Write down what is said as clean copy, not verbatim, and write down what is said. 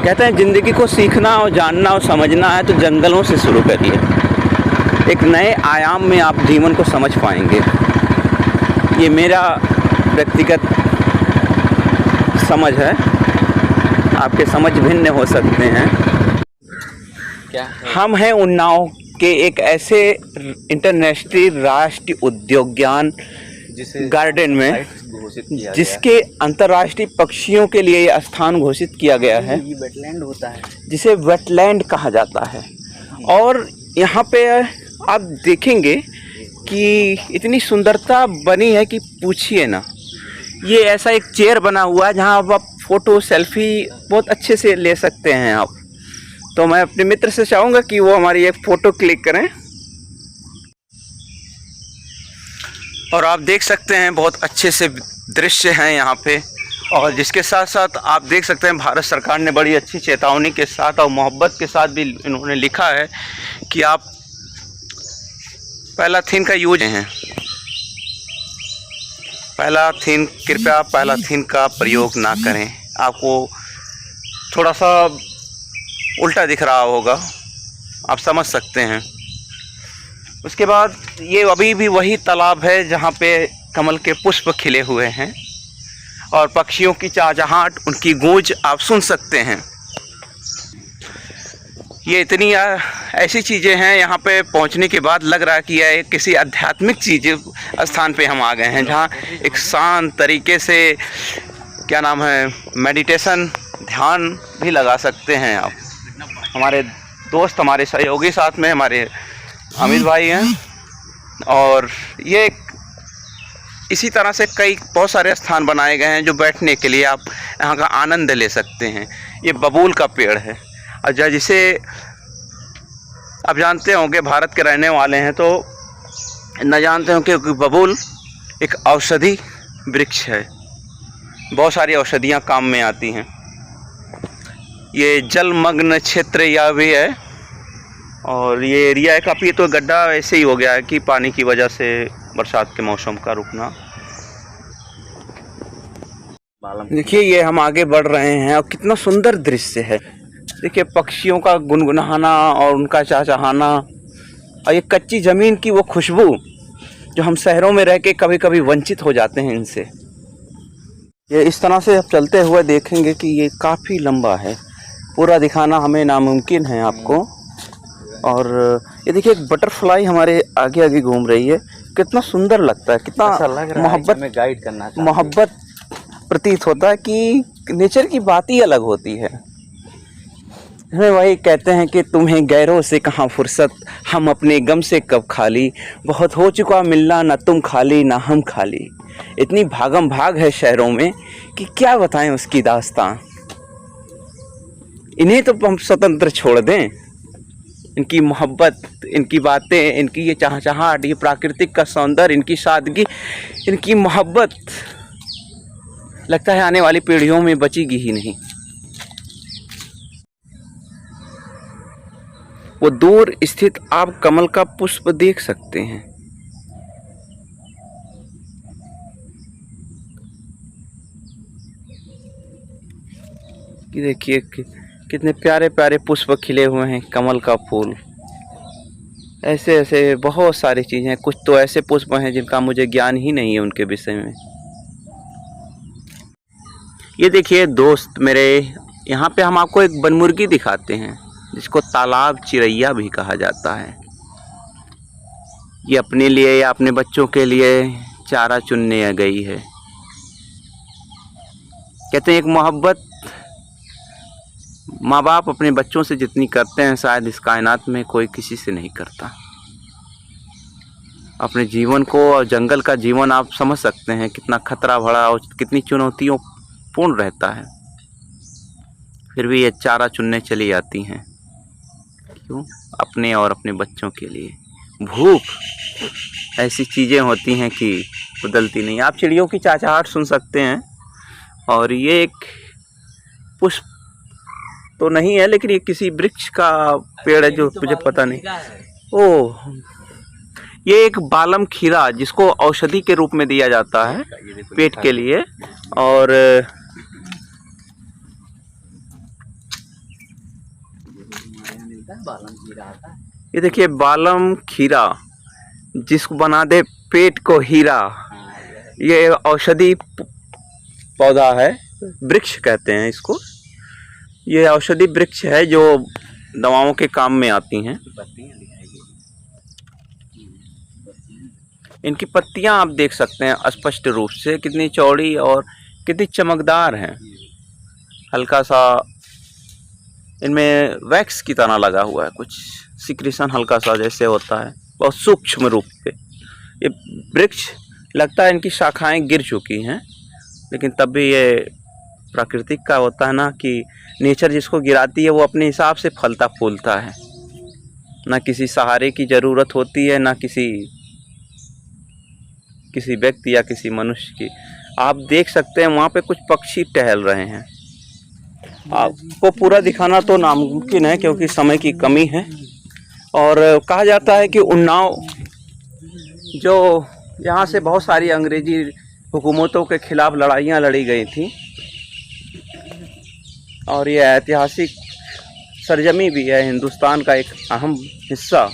कहते हैं ज़िंदगी को सीखना और जानना और समझना है तो जंगलों से शुरू करिए। एक नए आयाम में आप जीवन को समझ पाएंगे। ये मेरा व्यक्तिगत समझ है, आपके समझ भिन्न हो सकते हैं। क्या हम हैं उन्नाव के एक ऐसे इंटरनेशनल राष्ट्रीय उद्यान जिसे गार्डन में घोषित किया जिसके अंतर्राष्ट्रीय पक्षियों के लिए ये स्थान घोषित किया गया है, ये वेटलैंड होता है जिसे वेटलैंड कहा जाता है। और यहाँ पे आप देखेंगे कि इतनी सुंदरता बनी है कि पूछिए ना। ये ऐसा एक चेयर बना हुआ है जहाँ आप फ़ोटो सेल्फी बहुत अच्छे से ले सकते हैं आप। तो मैं अपने मित्र से चाहूँगा कि वो हमारी एक फ़ोटो क्लिक करें। और आप देख सकते हैं बहुत अच्छे से दृश्य हैं यहाँ पे। और जिसके साथ साथ आप देख सकते हैं भारत सरकार ने बड़ी अच्छी चेतावनी के साथ और मोहब्बत के साथ भी इन्होंने लिखा है कि आप पॉलीथीन का यूज हैं, पॉलीथीन कृपया पॉलीथीन का प्रयोग ना करें। आपको थोड़ा सा उल्टा दिख रहा होगा, आप समझ सकते हैं। उसके बाद ये अभी भी वही तालाब है जहाँ पे कमल के पुष्प खिले हुए हैं और पक्षियों की चहचहाहट, उनकी गूंज आप सुन सकते हैं। ये इतनी ऐसी चीज़ें हैं, यहाँ पे पहुँचने के बाद लग रहा है कि यह किसी आध्यात्मिक स्थान पे हम आ गए हैं, जहाँ एक शांत तरीके से क्या नाम है मेडिटेशन ध्यान भी लगा सकते हैं आप। हमारे दोस्त, हमारे सहयोगी साथ में हमारे अमित भाई हैं। और ये इसी तरह से कई बहुत सारे स्थान बनाए गए हैं जो बैठने के लिए आप यहाँ का आनंद ले सकते हैं। ये बबूल का पेड़ है और जिसे आप जानते होंगे, भारत के रहने वाले हैं तो न जानते होंगे कि बबूल एक औषधि वृक्ष है। बहुत सारी औषधियाँ काम में आती हैं। ये जलमग्न क्षेत्र यह भी है और ये एरिया है काफ़ी। तो गड्ढा ऐसे ही हो गया है कि पानी की वजह से बरसात के मौसम का रुकना। देखिए ये हम आगे बढ़ रहे हैं और कितना सुंदर दृश्य है। देखिए पक्षियों का गुनगुनाना और उनका चहचहाना और ये कच्ची ज़मीन की वो खुशबू जो हम शहरों में रह के कभी कभी वंचित हो जाते हैं इनसे। ये इस तरह से आप चलते हुए देखेंगे कि ये काफ़ी लंबा है, पूरा दिखाना हमें नामुमकिन है आपको। और ये देखिए एक बटरफ्लाई हमारे आगे आगे घूम रही है, कितना सुंदर लगता है, कितना मोहब्बत प्रतीत होता है कि नेचर की बात ही अलग होती है। हमें वही कहते हैं कि तुम्हें गैरों से कहाँ फुर्सत, हम अपने गम से कब खाली, बहुत हो चुका मिलना, ना तुम खाली ना हम खाली। इतनी भागम भाग है शहरों में कि क्या बताएं उसकी दास्तां। इन्हें तो हम स्वतंत्र छोड़ दें। इनकी मोहब्बत, इनकी बातें, इनकी ये चहचहाहट, ये प्राकृतिक का सौंदर्य, इनकी सादगी, इनकी मोहब्बत लगता है आने वाली पीढ़ियों में बचेगी ही नहीं। वो दूर स्थित आप कमल का पुष्प देख सकते हैं। कि देखिए कितने प्यारे प्यारे पुष्प खिले हुए हैं, कमल का फूल। ऐसे ऐसे बहुत सारी चीज़ें हैं। कुछ तो ऐसे पुष्प हैं जिनका मुझे ज्ञान ही नहीं है उनके विषय में। ये देखिए दोस्त मेरे, यहाँ पे हम आपको एक बनमुर्गी दिखाते हैं जिसको तालाब चिड़ैया भी कहा जाता है। ये अपने लिए या अपने बच्चों के लिए चारा चुनने गई है। कहते हैं एक मोहब्बत माँ बाप अपने बच्चों से जितनी करते हैं शायद इस कायनात में कोई किसी से नहीं करता। अपने जीवन को और जंगल का जीवन आप समझ सकते हैं कितना खतरा भरा और कितनी चुनौतियों पूर्ण रहता है। फिर भी ये चारा चुनने चली जाती हैं। क्यों? अपने और अपने बच्चों के लिए। भूख ऐसी चीज़ें होती हैं कि बदलती नहीं। आप चिड़ियों की चहचहाहट सुन सकते हैं। और ये एक पुष्प तो नहीं है, लेकिन ये किसी वृक्ष का पेड़ है जो मुझे पता नहीं। ओह, ये एक बालम खीरा जिसको औषधि के रूप में दिया जाता है पेट के लिए। और हमारे यहाँ मिलता है, बालम खीरा आता है। ये देखिए बालम खीरा, जिसको बना दे पेट को हीरा। हाँ, ये औषधि पौधा है, वृक्ष कहते हैं इसको। ये औषधि वृक्ष है जो दवाओं के काम में आती हैं। पत्तियाँ दिखाई गई। इनकी पत्तियां आप देख सकते हैं स्पष्ट रूप से, कितनी चौड़ी और कितनी चमकदार हैं। हल्का सा इनमें वैक्स की तरह लगा हुआ है, कुछ सिक्रीशन हल्का सा जैसे होता है, बहुत सूक्ष्म रूप पे। ये वृक्ष लगता है इनकी शाखाएं गिर चुकी हैं, लेकिन तब भी ये प्राकृतिक का होता है ना कि नेचर जिसको गिराती है वो अपने हिसाब से फलता फूलता है। ना किसी सहारे की ज़रूरत होती है, ना किसी व्यक्ति या किसी मनुष्य की। आप देख सकते हैं वहाँ पे कुछ पक्षी टहल रहे हैं। आपको पूरा दिखाना तो नामुमकिन है क्योंकि समय की कमी है। और कहा जाता है कि उन्नाव जो यहाँ से बहुत सारी अंग्रेजी हुकूमतों के खिलाफ लड़ाइयाँ लड़ी गई थी, और ये ऐतिहासिक सरजमी भी है, हिंदुस्तान का एक अहम हिस्सा।